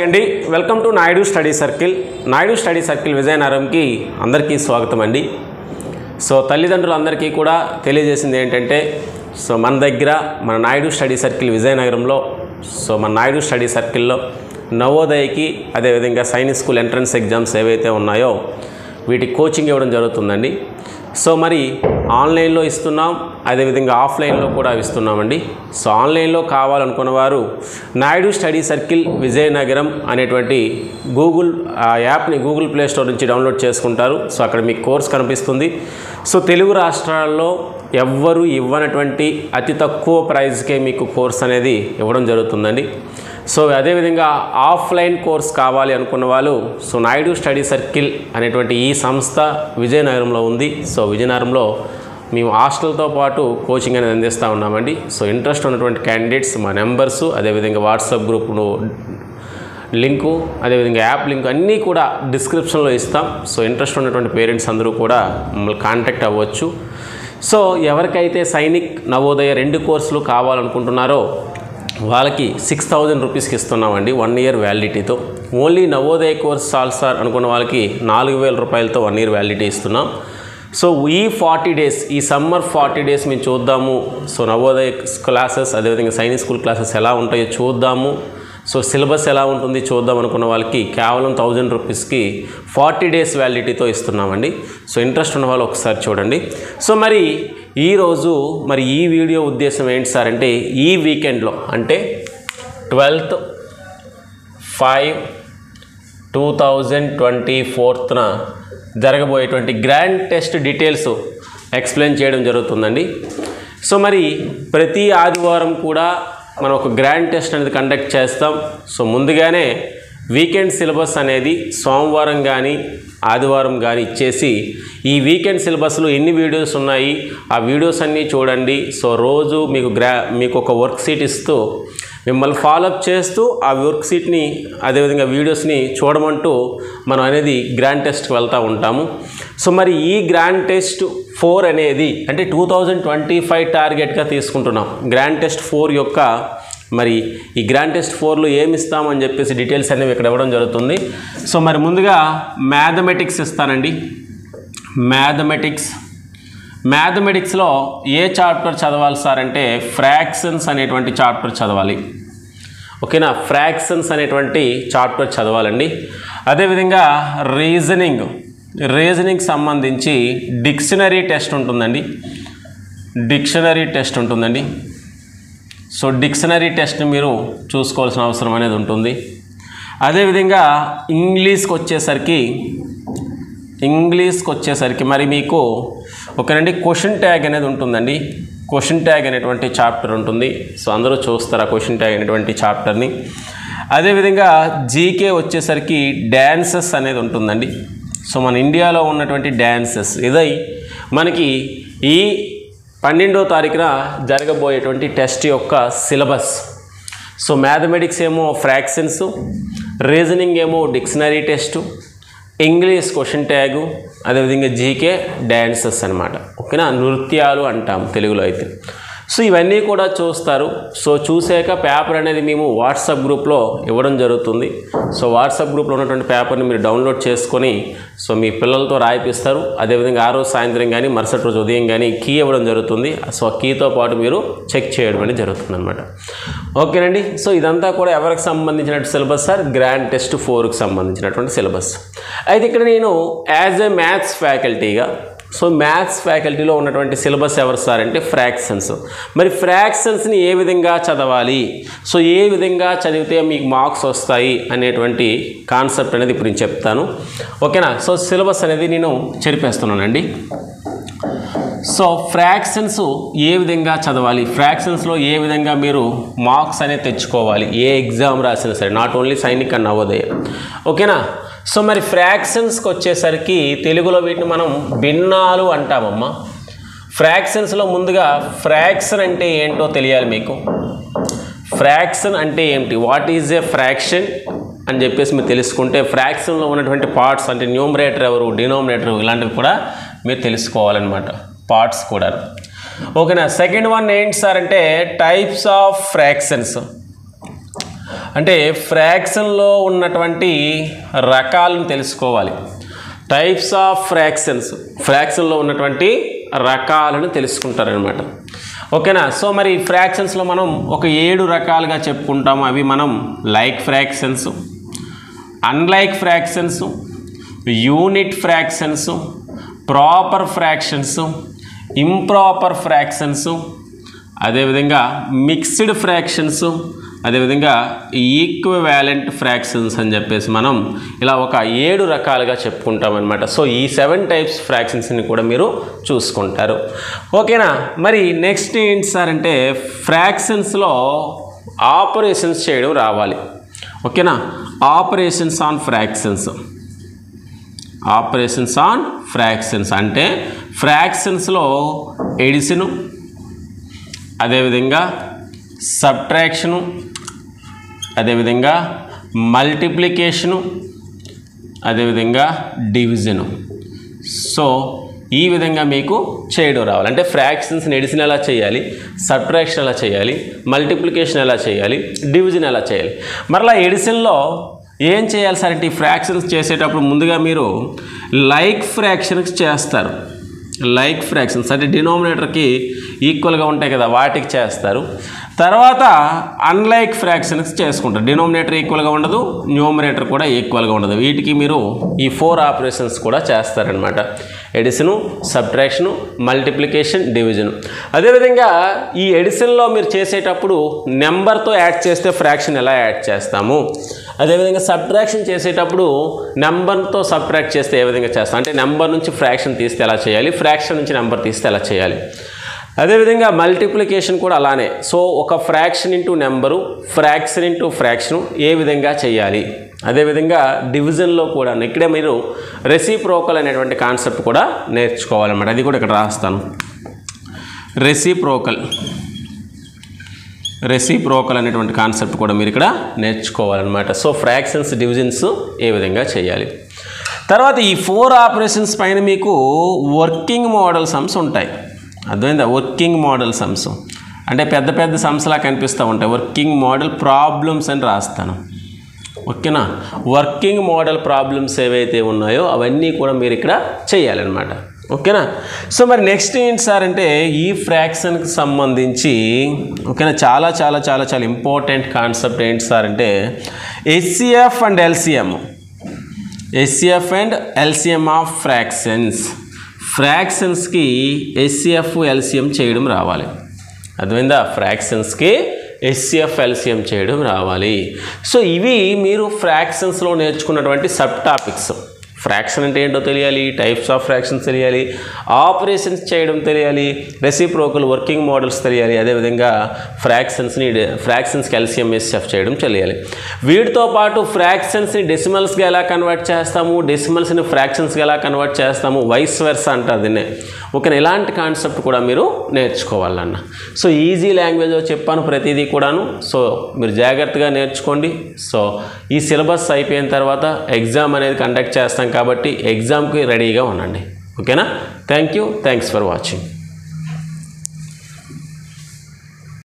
అండి welcome to Naidu study circle విజయనగరంకి అందరికీ స్వాగతం అండి. సో తల్లిదండ్రులందరికీ కూడా తెలియజేసింది ఏంటంటే మన దగ్గర మన నాయుడు స్టడీ సర్కిల్ విజయనగరంలో మన నాయుడు స్టడీ సర్కిల్లో నవోదయకి అదేవిధంగా సైనిక్ స్కూల్ ఎంట్రన్స్ ఎగ్జామ్స్ ఏవైతే ఉన్నాయో వీటికి కోచింగ్ ఇవ్వడం జరుగుతుందండి. సో మరి ఆన్లైన్లో ఇస్తున్నాం, అదేవిధంగా ఆఫ్లైన్లో కూడా ఇస్తున్నామండి. సో ఆన్లైన్లో కావాలనుకున్న వారు నాయుడు స్టడీ సర్కిల్ విజయనగరం అనేటువంటి యాప్ని గూగుల్ ప్లే స్టోర్ నుంచి డౌన్లోడ్ చేసుకుంటారు. సో అక్కడ మీకు కోర్స్ కనిపిస్తుంది. సో తెలుగు రాష్ట్రాల్లో ఎవ్వరూ ఇవ్వనటువంటి అతి తక్కువ ప్రైస్కే మీకు కోర్స్ అనేది ఇవ్వడం జరుగుతుందండి. సో అదేవిధంగా ఆఫ్లైన్ కోర్స్ కావాలి అనుకున్న వాళ్ళు నాయుడు స్టడీ సర్కిల్ అనేటువంటి ఈ సంస్థ విజయనగరంలో ఉంది. సో విజయనగరంలో మేము హాస్టల్తో పాటు కోచింగ్ అనేది అందిస్తూ ఉన్నామండి. సో ఇంట్రెస్ట్ ఉన్నటువంటి క్యాండిడేట్స్ మా నెంబర్సు, అదేవిధంగా వాట్సాప్ గ్రూప్ను లింకు, అదేవిధంగా యాప్ లింక్ అన్నీ కూడా డిస్క్రిప్షన్లో ఇస్తాం. సో ఇంట్రెస్ట్ ఉన్నటువంటి పేరెంట్స్ అందరూ కూడా మమ్మల్ని కాంటాక్ట్ అవ్వచ్చు. సో ఎవరికైతే సైనిక్ నవోదయ 2 కోర్సులు కావాలనుకుంటున్నారో వాళ్ళకి 6000 రూపీస్కి ఇస్తున్నామండి 1 ఇయర్ వ్యాలిడిటీతో. ఓన్లీ నవోదయ కోర్స్ చాలు సార్ అనుకున్న వాళ్ళకి 4000 రూపాయలతో 1 ఇయర్ వ్యాలిడిటీ ఇస్తున్నాం. సో ఈ 40 డేస్, ఈ సమ్మర్ 40 డేస్ మేము చూద్దాము. సో నవోదయ క్లాసెస్ అదేవిధంగా సైనిక్ స్కూల్ క్లాసెస్ ఎలా ఉంటాయో చూద్దాము. సో సిలబస్ ఎలా ఉంటుంది చూద్దాం అనుకున్న వాళ్ళకి కేవలం 1000 రూపీస్కి 40 డేస్ వ్యాలిడిటీతో ఇస్తున్నామండి. సో ఇంట్రెస్ట్ ఉన్న వాళ్ళు ఒకసారి చూడండి. సో మరి ఈరోజు ఈ వీడియో ఉద్దేశం ఏంటి సార్ అంటే, ఈ వీకెండ్లో అంటే 12th 5 2024 జరగబోయేటువంటి గ్రాండ్ టెస్ట్ డీటెయిల్స్ ఎక్స్ప్లెయిన్ చేయడం జరుగుతుందండి. సో మరి ప్రతి ఆదివారం కూడా మనం ఒక గ్రాండ్ టెస్ట్ అనేది కండక్ట్ చేస్తాం. సో ముందుగానే వీకెండ్ సిలబస్ అనేది సోమవారం కానీ ఆదివారం కానీ ఇచ్చేసి ఈ వీకెండ్ సిలబస్లో ఎన్ని వీడియోస్ ఉన్నాయి ఆ వీడియోస్ అన్నీ చూడండి. సో రోజు మీకు ఒక వర్క్ షీట్ ఇస్తూ మిమ్మల్ని ఫాలోఅప్ చేస్తూ ఆ వర్క్ షీట్ని అదేవిధంగా వీడియోస్ని చూడమంటూ మనం అనేది గ్రాండ్ టెస్ట్కి వెళ్తూ ఉంటాము. సో మరి ఈ గ్రాండ్ టెస్ట్ 4 అనేది అంటే 2025 టార్గెట్గా తీసుకుంటున్నాం. గ్రాండ్ టెస్ట్ 4 యొక్క ఈ గ్రాండ్ టెస్ట్ 4లో ఏమి ఇస్తామని చెప్పేసి డీటెయిల్స్ అనేవి ఇక్కడ ఇవ్వడం జరుగుతుంది. సో మరి ముందుగా మ్యాథమెటిక్స్ ఇస్తానండి. మ్యాథమెటిక్స్లో ఏ చాప్టర్ చదవాలి సార్ అంటే ఫ్రాక్షన్స్ అనేటువంటి చాప్టర్ చదవాలి. ఓకేనా, ఫ్రాక్షన్స్ అనేటువంటి చాప్టర్ చదవాలండి. అదేవిధంగా రీజనింగ్ సంబంధించి డిక్షనరీ టెస్ట్ ఉంటుందండి. సో డిక్షనరీ టెస్ట్ని మీరు చూసుకోవాల్సిన అవసరం అనేది ఉంటుంది. అదేవిధంగా ఇంగ్లీష్కి వచ్చేసరికి మరి మీకు ఓకేనండి క్వశ్చన్ ట్యాగ్ అనేది ఉంటుందండి. క్వశ్చన్ ట్యాగ్ అనేటువంటి చాప్టర్ ఉంటుంది. సో అందరూ చూస్తారు ఆ క్వశ్చన్ ట్యాగ్ అనేటువంటి చాప్టర్ని. అదేవిధంగా జీకే వచ్చేసరికి డ్యాన్సెస్ అనేది ఉంటుందండి. సో మన ఇండియాలో ఉన్నటువంటి డ్యాన్సెస్ ఇదై మనకి ఈ 12వ తారీఖున జరగబోయేటువంటి టెస్ట్ యొక్క సిలబస్. సో మ్యాథమెటిక్స్ ఏమో ఫ్రాక్షన్స్, రీజనింగ్ ఏమో dictionary test, English question tag, అదేవిధంగా జీకే డ్యాన్సెస్ అనమాట. ఓకేనా, నృత్యాలు అంటాం తెలుగులో అయితే. సో ఇవన్నీ కూడా చూస్తారు. సో చూసాక పేపర్ అనేది మేము వాట్సాప్ గ్రూప్లో ఇవ్వడం జరుగుతుంది. సో వాట్సాప్ గ్రూప్లో ఉన్నటువంటి పేపర్ని మీరు డౌన్లోడ్ చేసుకొని మీ పిల్లలతో రాయిపిస్తారు. అదేవిధంగా ఆ రోజు సాయంత్రం కానీ మరుసటి రోజు ఉదయం కానీ కీ ఇవ్వడం జరుగుతుంది. సో ఆ కీతో పాటు మీరు చెక్ చేయడం అనేది జరుగుతుంది అనమాట. ఓకేనండి. సో ఇదంతా కూడా ఎవరికి సంబంధించినటువంటి సిలబస్ సార్? గ్రాండ్ టెస్ట్ 4కి సంబంధించినటువంటి సిలబస్. అయితే ఇక్కడ నేను యాజ్ ఏ మ్యాథ్స్ ఫ్యాకల్టీగా మ్యాథ్స్ ఫ్యాకల్టీలో ఉన్నటువంటి సిలబస్ ఎవరు సార్ అంటే ఫ్రాక్షన్స్. మరి ఫ్రాక్షన్స్ని ఏ విధంగా చదవాలి, ఏ విధంగా చదివితే మీకు మార్క్స్ వస్తాయి అనేటువంటి కాన్సెప్ట్ అనేది ఇప్పుడు నేను చెప్తాను. ఓకేనా. సో సిలబస్ అనేది నేను చెరిపేస్తున్నానండి. సో ఫ్రాక్షన్స్ ఏ విధంగా చదవాలి, ఫ్రాక్షన్స్లో ఏ విధంగా మీరు మార్క్స్ అనేది తెచ్చుకోవాలి ఏ ఎగ్జామ్ రాసినా సరే, not only Sainik and Navodaya. ఓకేనా. సో మరి ఫ్రాక్షన్స్కి వచ్చేసరికి తెలుగులో వీటిని మనం భిన్నాలు అంటామమ్మా. ఫ్రాక్షన్స్లో ముందుగా ఫ్రాక్షన్ అంటే ఏంటో తెలియాలి మీకు. ఫ్రాక్షన్ అంటే ఏమిటి, వాట్ ఈజ్ ఏ ఫ్రాక్షన్ అని చెప్పేసి మీరు తెలుసుకుంటే ఫ్రాక్షన్లో ఉన్నటువంటి పార్ట్స్ అంటే న్యూమరేటర్ ఎవరు, డినోమినేటర్ ఇలాంటివి కూడా మీరు తెలుసుకోవాలన్నమాట, పార్ట్స్ కూడా. ఓకేనా. సెకండ్ వన్ ఏంటి సార్ అంటే టైప్స్ ఆఫ్ ఫ్రాక్షన్స్. అంటే ఫ్రాక్షన్లో ఉన్నటువంటి రకాలను తెలుసుకోవాలి. టైప్స్ ఆఫ్ ఫ్రాక్షన్లో ఉన్నటువంటి రకాలను తెలుసుకుంటారనమాట. ఓకేనా. సో మరి ఫ్రాక్షన్స్లో మనం ఒక 7 రకాలుగా చెప్పుకుంటాము. అవి మనం like fractions, unlike fractions, unit fractions, proper fractions, improper fractions, అదేవిధంగా మిక్స్డ్ ఫ్రాక్షన్స్, అదేవిధంగా ఈక్వివాలెంట్ ఫ్రాక్షన్స్ అని చెప్పేసి మనం ఇలా ఒక 7 రకాలుగా చెప్పుకుంటాం అనమాట. సో ఈ 7 టైప్స్ ఫ్రాక్షన్స్ని కూడా మీరు చూసుకుంటారు. ఓకేనా. మరి నెక్స్ట్ ఏంటి సార్ అంటే ఫ్రాక్షన్స్లో ఆపరేషన్స్ చేయడం రావాలి. ఓకేనా. ఆపరేషన్స్ ఆన్ ఫ్రాక్షన్స్ అంటే ఫ్రాక్షన్స్లో ఎడిషను, అదేవిధంగా సబ్ట్రాక్షను, అదేవిధంగా మల్టిప్లికేషను, అదేవిధంగా డివిజను. సో ఈ విధంగా మీకు చేయడం రావాలి. అంటే ఫ్రాక్షన్స్ని ఎడిషన్ ఎలా చేయాలి, సబ్ట్రాక్షన్ ఎలా చేయాలి, మల్టిప్లికేషన్ ఎలా చేయాలి, డివిజన్ ఎలా చేయాలి. మరలా ఎడిషన్లో ఏం చేయాలి సార్ అంటే ఈ ఫ్రాక్షన్స్ చేసేటప్పుడు ముందుగా మీరు లైక్ ఫ్రాక్షన్స్ చేస్తారు. లైక్ ఫ్రాక్షన్స్ అంటే డినామినేటర్కి ఈక్వల్గా ఉంటాయి కదా, వాటికి చేస్తారు. తర్వాత అన్లైక్ ఫ్రాక్షన్స్ చేసుకుంటారు. డినామినేటర్ ఈక్వల్గా ఉండదు, న్యూమరేటర్ కూడా ఈక్వల్గా ఉండదు. వీటికి మీరు ఈ 4 ఆపరేషన్స్ కూడా చేస్తారనమాట. Addition, subtraction, multiplication, division. అదేవిధంగా ఈ ఎడిషన్లో మీరు చేసేటప్పుడు నెంబర్తో యాడ్ చేస్తే ఫ్రాక్షన్ ఎలా యాడ్ చేస్తాము, అదేవిధంగా సబ్ట్రాక్షన్ చేసేటప్పుడు నెంబర్తో సబ్ట్రాక్ట్ చేస్తే ఏ విధంగా చేస్తాం, అంటే నెంబర్ నుంచి ఫ్రాక్షన్ తీస్తే ఎలా చేయాలి, ఫ్రాక్షన్ నుంచి నెంబర్ తీస్తే ఎలా చేయాలి. అదేవిధంగా మల్టిప్లికేషన్ కూడా అలానే. సో ఒక fraction into number, fraction into fraction ఏ విధంగా చేయాలి. అదేవిధంగా డివిజన్లో కూడా ఇక్కడే మీరు రెసిప్రోకల్ అనేటువంటి కాన్సెప్ట్ కూడా నేర్చుకోవాలన్నమాట. అది కూడా ఇక్కడ రాస్తాను. రెసిప్రోకల్ అనేటువంటి కాన్సెప్ట్ కూడా మీరు ఇక్కడ నేర్చుకోవాలన్నమాట. సో ఫ్రాక్షన్స్, డివిజన్స్ ఏ విధంగా చేయాలి. తర్వాత ఈ 4 ఆపరేషన్స్ పైన మీకు వర్కింగ్ మోడల్ సమ్స్ ఉంటాయి. అర్థమైందా. వర్కింగ్ మోడల్ సమ్స్ అంటే పెద్ద పెద్ద సమ్స్లా కనిపిస్తూ ఉంటాయి. వర్కింగ్ మోడల్ ప్రాబ్లమ్స్ అని రాస్తాను. ఓకేనా. వర్కింగ్ మోడల్ ప్రాబ్లమ్స్ ఏవైతే ఉన్నాయో అవన్నీ కూడా మీరు ఇక్కడ చేయాలన్నమాట. ఓకేనా. సో మరి నెక్స్ట్ ఏంటి సార్ అంటే ఈ ఫ్రాక్షన్కి సంబంధించి ఓకేనా చాలా చాలా చాలా చాలా ఇంపార్టెంట్ కాన్సెప్ట్ ఏంటి సార్ అంటే HCF అండ్ LCM ఆఫ్ ఫ్రాక్షన్స్కి HCF LCM చేయడం రావాలి. అర్థమైందా. ఫ్రాక్షన్స్కి HCF LCM చేయడం రావాలి. సో ఇవి మీరు ఫ్రాక్షన్స్లో నేర్చుకున్నటువంటి సబ్ టాపిక్స్. ఫ్రాక్షన్ అంటే ఏంటో తెలియాలి, టైప్స్ ఆఫ్ ఫ్రాక్షన్స్ తెలియాలి, ఆపరేషన్స్ చేయడం తెలియాలి, రెసిప్రోకల్ వర్కింగ్ మోడల్స్ తెలియాలి, అదేవిధంగా ఫ్రాక్షన్స్కి LCM HCF చేయడం తెలియాలి. వీటితో పాటు ఫ్రాక్షన్స్ని డెసిమల్స్గా ఎలా కన్వర్ట్ చేస్తాము, డెసిమల్స్ని ఫ్రాక్షన్స్గా ఎలా కన్వర్ట్ చేస్తాము, వైస్ వెర్సా అంటారు దీన్నే. ఓకే. ఇలాంటి కాన్సెప్ట్ కూడా మీరు నేర్చుకోవాలన్న. సో ఈజీ లాంగ్వేజ్లో చెప్పాను ప్రతిదీ కూడాను. సో మీరు జాగ్రత్తగా నేర్చుకోండి. సో ఈ సిలబస్ అయిపోయిన తర్వాత ఎగ్జామ్ అనేది కండక్ట్ చేస్తాం కాబట్టి ఎగ్జామ్కి రెడీగా ఉండండి. ఓకేనా. Thank you. Thanks for watching.